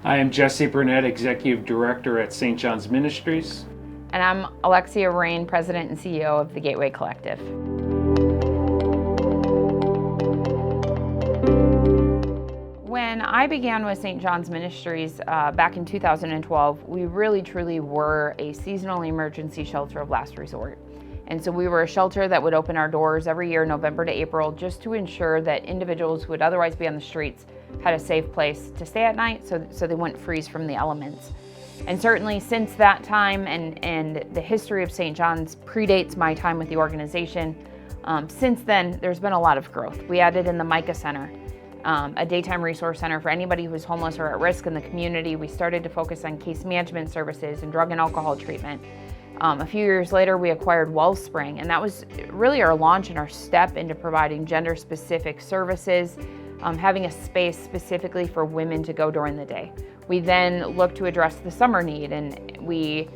I am Jesse Burnett, Executive Director at St. John's Ministries. And I'm Alexia Rain, President and CEO of the Gateway Collective. When I began with St. John's Ministries back in 2012, we really truly were a seasonal emergency shelter of last resort. And so we were a shelter that would open our doors every year, November to April, just to ensure that individuals who would otherwise be on the streets had a safe place to stay at night so they wouldn't freeze from the elements. And certainly since that time, and the history of St. John's predates my time with the organization, since then there's been a lot of growth. We added in the Micah Center, a daytime resource center for anybody who's homeless or at risk in the community. We started to focus on case management services and drug and alcohol treatment. A few years later, we acquired Wellspring, and that was really our launch and our step into providing gender-specific services, having a space specifically for women to go during the day. We then looked to address the summer need, and we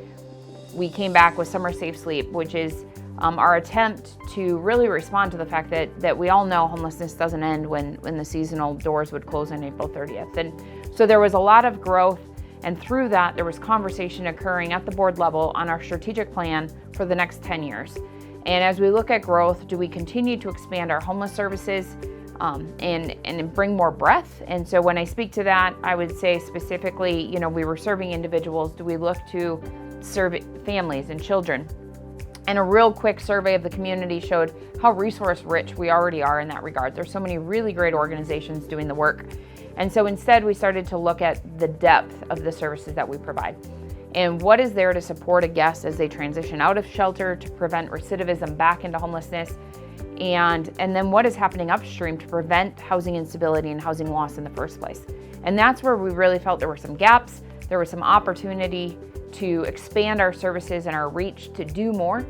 came back with Summer Safe Sleep, which is our attempt to really respond to the fact that we all know homelessness doesn't end when the seasonal doors would close on April 30th. And so there was a lot of growth. And through that, there was conversation occurring at the board level on our strategic plan for the next 10 years. And as we look at growth, do we continue to expand our homeless services and bring more breadth? And so when I speak to that, I would say specifically, we were serving individuals. Do we look to serve families and children? And a real quick survey of the community showed how resource rich we already are in that regard. There's so many really great organizations doing the work. And so instead, we started to look at the depth of the services that we provide and what is there to support a guest as they transition out of shelter to prevent recidivism back into homelessness, and then what is happening upstream to prevent housing instability and housing loss in the first place. And that's where we really felt there were some gaps, there was some opportunity to expand our services and our reach to do more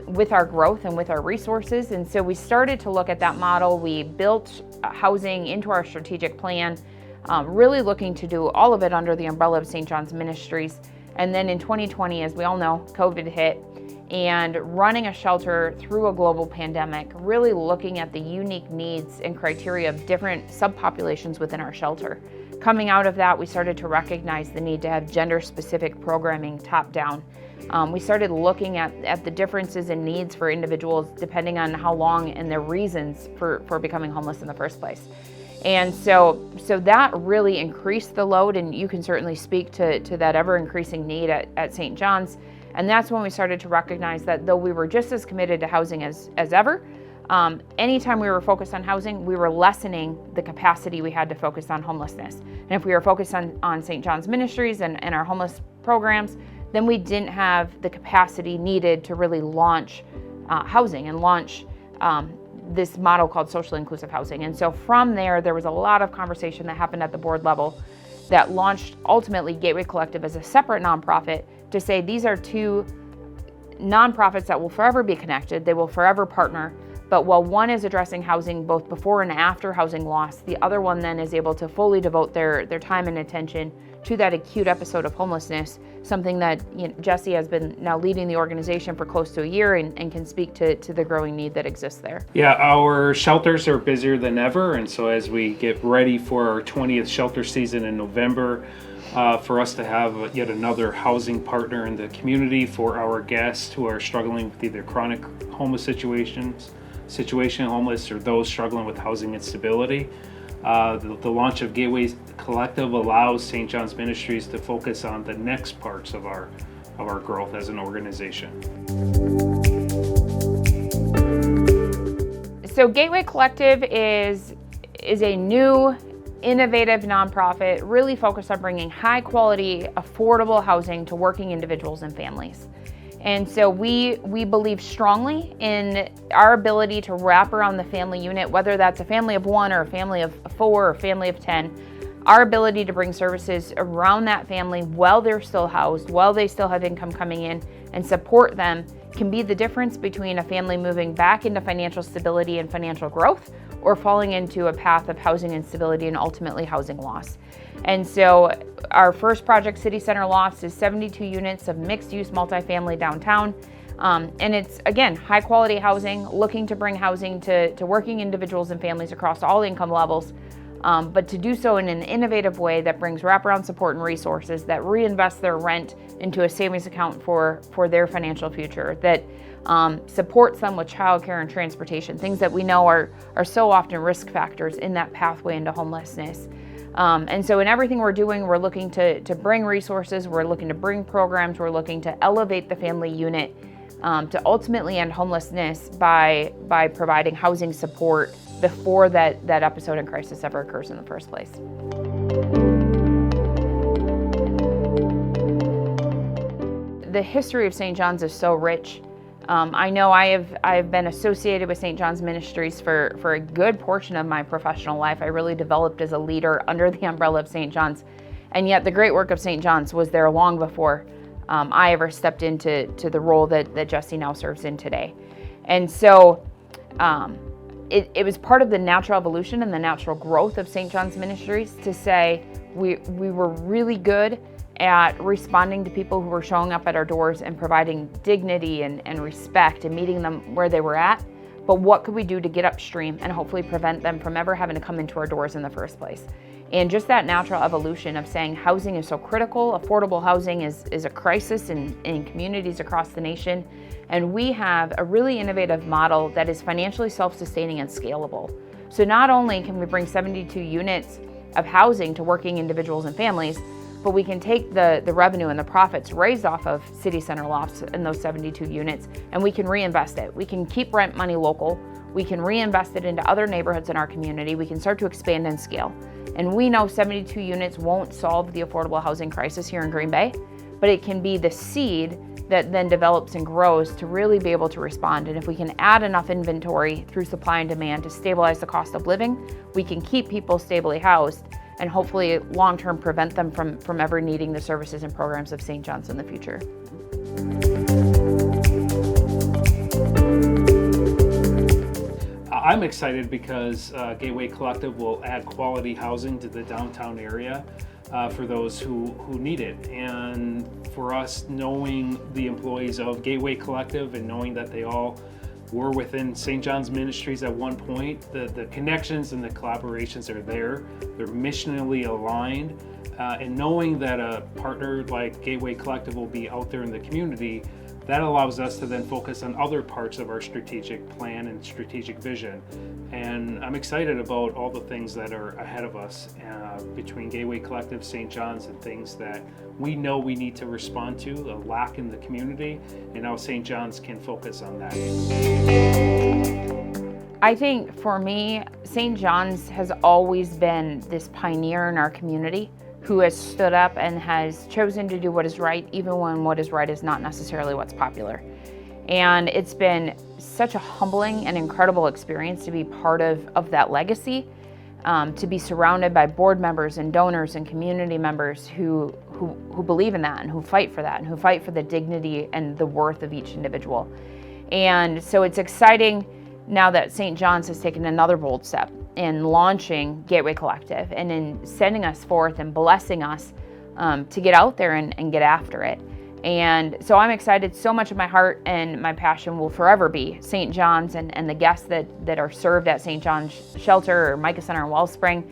with our growth and with our resources. And so we started to look at that model. We built housing into our strategic plan, really looking to do all of it under the umbrella of St. John's Ministries. And then in 2020, as we all know, COVID hit, and running a shelter through a global pandemic, really looking at the unique needs and criteria of different subpopulations within our shelter. Coming out of that, we started to recognize the need to have gender-specific programming top down. We started looking at the differences in needs for individuals depending on how long and their reasons for becoming homeless in the first place. And so that really increased the load, and you can certainly speak to that ever-increasing need at St. John's. And that's when we started to recognize that though we were just as committed to housing as ever, anytime we were focused on housing, we were lessening the capacity we had to focus on homelessness. And if we were focused on St. John's Ministries and our homeless programs, then we didn't have the capacity needed to really launch housing and launch this model called socially inclusive housing. And so from there was a lot of conversation that happened at the board level that launched ultimately Gateway Collective as a separate nonprofit to say these are two nonprofits that will forever be connected, they will forever partner. But while one is addressing housing both before and after housing loss, the other one then is able to fully devote their time and attention to that acute episode of homelessness, something that Jesse has been now leading the organization for close to a year and can speak to the growing need that exists there. Yeah, our shelters are busier than ever, and so as we get ready for our 20th shelter season in November, for us to have yet another housing partner in the community for our guests who are struggling with either chronic homeless situation homeless, or those struggling with housing instability. The launch of Gateway Collective allows St. John's Ministries to focus on the next parts of our growth as an organization. So Gateway Collective is a new, innovative nonprofit really focused on bringing high quality, affordable housing to working individuals and families. And so we believe strongly in our ability to wrap around the family unit, whether that's a family of one or a family of 4 or a family of 10, our ability to bring services around that family while they're still housed, while they still have income coming in, and support them can be the difference between a family moving back into financial stability and financial growth or falling into a path of housing instability and ultimately housing loss. And so our first project, City Center Lofts, is 72 units of mixed-use multifamily downtown. And it's, again, high-quality housing, looking to bring housing to working individuals and families across all income levels. but to do so in an innovative way that brings wraparound support and resources, that reinvest their rent into a savings account for their financial future, that supports them with childcare and transportation, things that we know are so often risk factors in that pathway into homelessness. And so in everything we're doing, we're looking to bring resources, we're looking to bring programs, we're looking to elevate the family unit to ultimately end homelessness by providing housing support before that episode in crisis ever occurs in the first place. The history of St. John's is so rich. I know I have been associated with St. John's Ministries for a good portion of my professional life. I really developed as a leader under the umbrella of St. John's, and yet the great work of St. John's was there long before I ever stepped into the role that Jesse now serves in today. And so it was part of the natural evolution and the natural growth of St. John's Ministries to say we were really good at responding to people who were showing up at our doors and providing dignity and respect and meeting them where they were at. But what could we do to get upstream and hopefully prevent them from ever having to come into our doors in the first place? And just that natural evolution of saying housing is so critical, affordable housing is a crisis in communities across the nation. And we have a really innovative model that is financially self-sustaining and scalable. So not only can we bring 72 units of housing to working individuals and families, but we can take the revenue and the profits raised off of city center lofts in those 72 units, and we can reinvest it. We can keep rent money local. We can reinvest it into other neighborhoods in our community. We can start to expand and scale. And we know 72 units won't solve the affordable housing crisis here in Green Bay, but it can be the seed that then develops and grows to really be able to respond. And if we can add enough inventory through supply and demand to stabilize the cost of living, we can keep people stably housed and hopefully long-term prevent them from ever needing the services and programs of St. John's in the future. I'm excited because Gateway Collective will add quality housing to the downtown area for those who need it. And for us, knowing the employees of Gateway Collective and knowing that they all were within St. John's Ministries at one point, the connections and the collaborations are there. They're missionally aligned. And knowing that a partner like Gateway Collective will be out there in the community, that allows us to then focus on other parts of our strategic plan and strategic vision. And I'm excited about all the things that are ahead of us between Gateway Collective, St. John's, and things that we know we need to respond to, a lack in the community, and how St. John's can focus on that. I think for me, St. John's has always been this pioneer in our community who has stood up and has chosen to do what is right, even when what is right is not necessarily what's popular. And it's been such a humbling and incredible experience to be part of that legacy, to be surrounded by board members and donors and community members who believe in that and who fight for that and who fight for the dignity and the worth of each individual. And so it's exciting now that St. John's has taken another bold step in launching Gateway Collective and in sending us forth and blessing us to get out there and get after it. And so I'm excited. So much of my heart and my passion will forever be St. John's and the guests that are served at St. John's Shelter or Micah Center in Wellspring.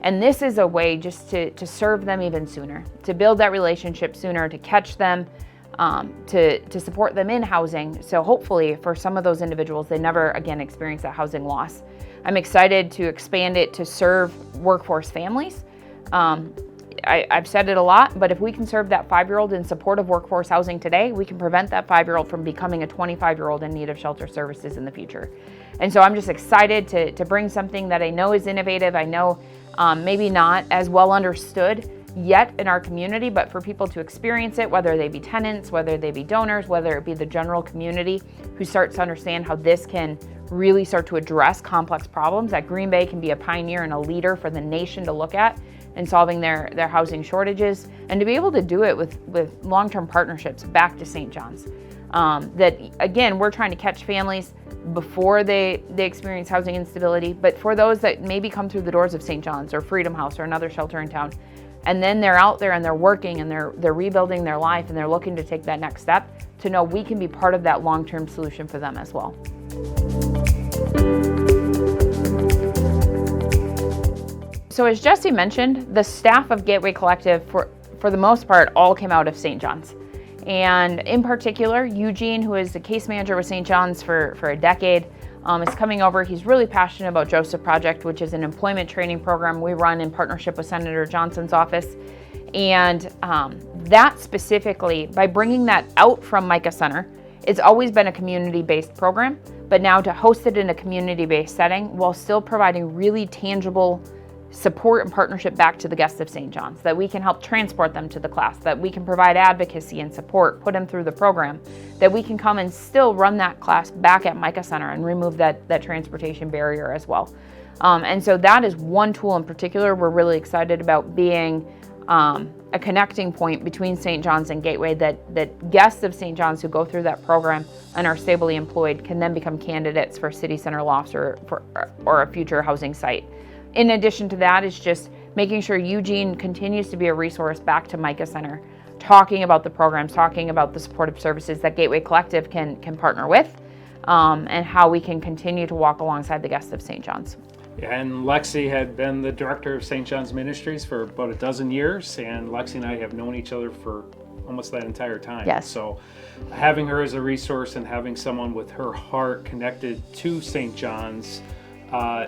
And this is a way just to serve them even sooner, to build that relationship sooner, to catch them, to support them in housing. So hopefully for some of those individuals, they never again experience that housing loss. I'm excited to expand it to serve workforce families. I've said it a lot, but if we can serve that 5-year-old in support of workforce housing today, we can prevent that 5-year-old from becoming a 25-year-old in need of shelter services in the future. And so I'm just excited to bring something that I know is innovative. I know maybe not as well understood yet in our community, but for people to experience it, whether they be tenants, whether they be donors, whether it be the general community who starts to understand how this can really start to address complex problems, that Green Bay can be a pioneer and a leader for the nation to look at in solving their housing shortages, and to be able to do it with long-term partnerships back to St. John's. That again, we're trying to catch families before they experience housing instability, but for those that maybe come through the doors of St. John's or Freedom House or another shelter in town, and then they're out there and they're working and they're rebuilding their life and they're looking to take that next step, to know we can be part of that long-term solution for them as well. So as Jesse mentioned, the staff of Gateway Collective, for the most part, all came out of St. John's. And in particular, Eugene, who is the case manager with St. John's for a decade, is coming over. He's really passionate about Joseph Project, which is an employment training program we run in partnership with Senator Johnson's office. And that specifically, by bringing that out from Micah Center, it's always been a community-based program, but now to host it in a community-based setting while still providing really tangible support and partnership back to the guests of St. John's, that we can help transport them to the class, that we can provide advocacy and support, put them through the program, that we can come and still run that class back at Micah Center and remove that transportation barrier as well. And so that is one tool in particular we're really excited about being a connecting point between St. John's and Gateway, that guests of St. John's who go through that program and are stably employed can then become candidates for City Center Lofts or a future housing site. In addition to that is just making sure Eugene continues to be a resource back to Micah Center, talking about the programs, talking about the supportive services that Gateway Collective can partner with, and how we can continue to walk alongside the guests of St. John's. And Lexi had been the director of St. John's Ministries for about a dozen years, and Lexi and I have known each other for almost that entire time. Yes. So having her as a resource and having someone with her heart connected to St. John's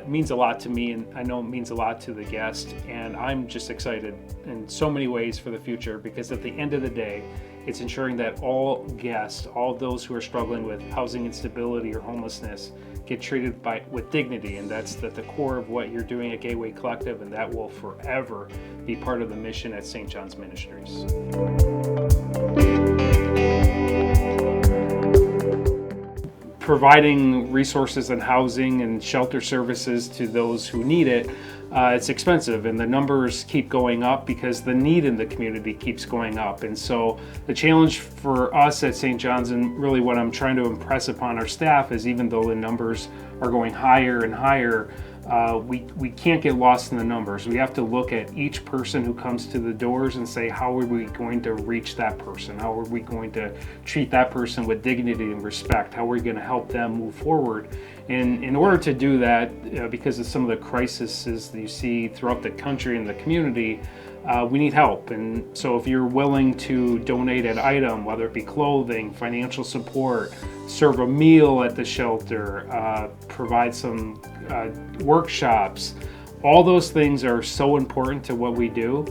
means a lot to me, and I know it means a lot to the guest, and I'm just excited in so many ways for the future, because at the end of the day, it's ensuring that all guests, all those who are struggling with housing instability or homelessness, get treated with dignity, and that's at the core of what you're doing at Gateway Collective, and that will forever be part of the mission at St. John's Ministries. Providing resources and housing and shelter services to those who need it, it's expensive, and the numbers keep going up because the need in the community keeps going up. And so the challenge for us at St. John's, and really what I'm trying to impress upon our staff, is even though the numbers are going higher and higher, we can't get lost in the numbers. We have to look at each person who comes to the doors and say, how are we going to reach that person? How are we going to treat that person with dignity and respect? How are we going to help them move forward? And in order to do that, because of some of the crises that you see throughout the country and the community, we need help. And so if you're willing to donate an item, whether it be clothing, financial support, serve a meal at the shelter, provide some workshops, all those things are so important to what we do.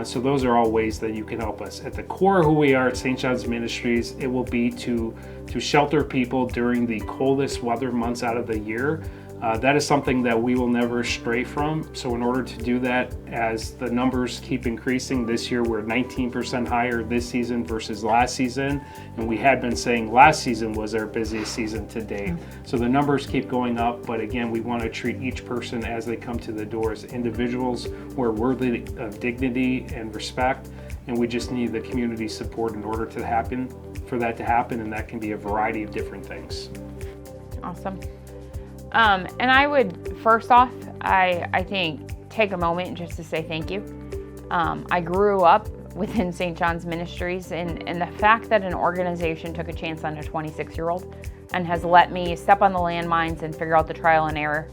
So those are all ways that you can help us. At the core of who we are at St. John's Ministries, it will be to shelter people during the coldest weather months out of the year. That is something that we will never stray from. So in order to do that, as the numbers keep increasing, this year we're 19% higher this season versus last season. And we had been saying last season was our busiest season to date. So the numbers keep going up, but again, we want to treat each person as they come to the door as individuals who are worthy of dignity and respect. And we just need the community support in order for that to happen. And that can be a variety of different things. Awesome. And I would, first off, I think, take a moment just to say thank you. I grew up within St. John's Ministries, and the fact that an organization took a chance on a 26-year-old and has let me step on the landmines and figure out the trial and error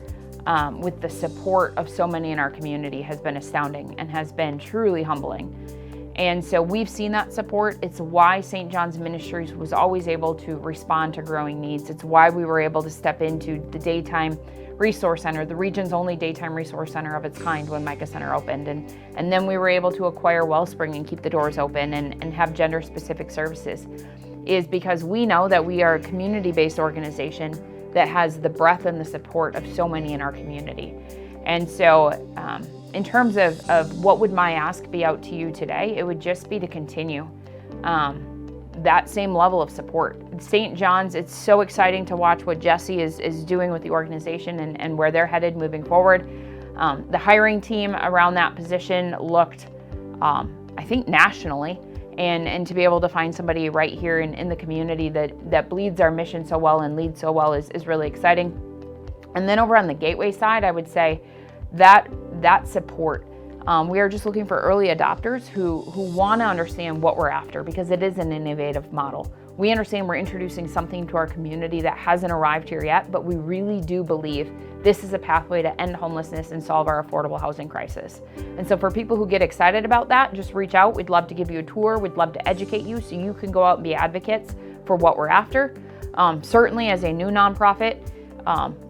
with the support of so many in our community has been astounding and has been truly humbling. And so we've seen that support. It's why St. John's Ministries was always able to respond to growing needs. It's why we were able to step into the daytime resource center, the region's only daytime resource center of its kind when Micah Center opened. And then we were able to acquire Wellspring and keep the doors open and have gender-specific services, is because we know that we are a community-based organization that has the breadth and the support of so many in our community. And so in terms of what would my ask be out to you today, it would just be to continue that same level of support. St. John's, it's so exciting to watch what Jesse is doing with the organization and where they're headed moving forward. The hiring team around that position looked, I think, nationally, and to be able to find somebody right here in the community that bleeds our mission so well and leads so well is really exciting. And then over on the Gateway side, I would say that support. We are just looking for early adopters who want to understand what we're after, because it is an innovative model. We understand we're introducing something to our community that hasn't arrived here yet, but we really do believe this is a pathway to end homelessness and solve our affordable housing crisis. And so for people who get excited about that, just reach out. We'd love to give you a tour. We'd love to educate you so you can go out and be advocates for what we're after. Certainly as a new nonprofit,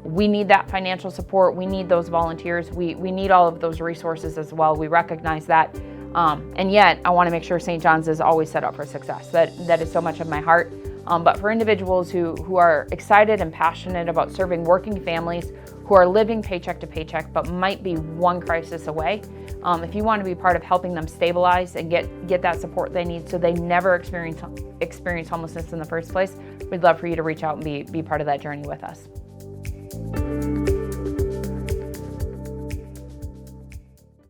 we need that financial support. We need those volunteers. We need all of those resources as well. We recognize that. And yet I want to make sure St. John's is always set up for success. That is so much of my heart. But for individuals who are excited and passionate about serving working families who are living paycheck to paycheck but might be one crisis away, if you want to be part of helping them stabilize and get that support they need so they never experience homelessness in the first place, we'd love for you to reach out and be part of that journey with us.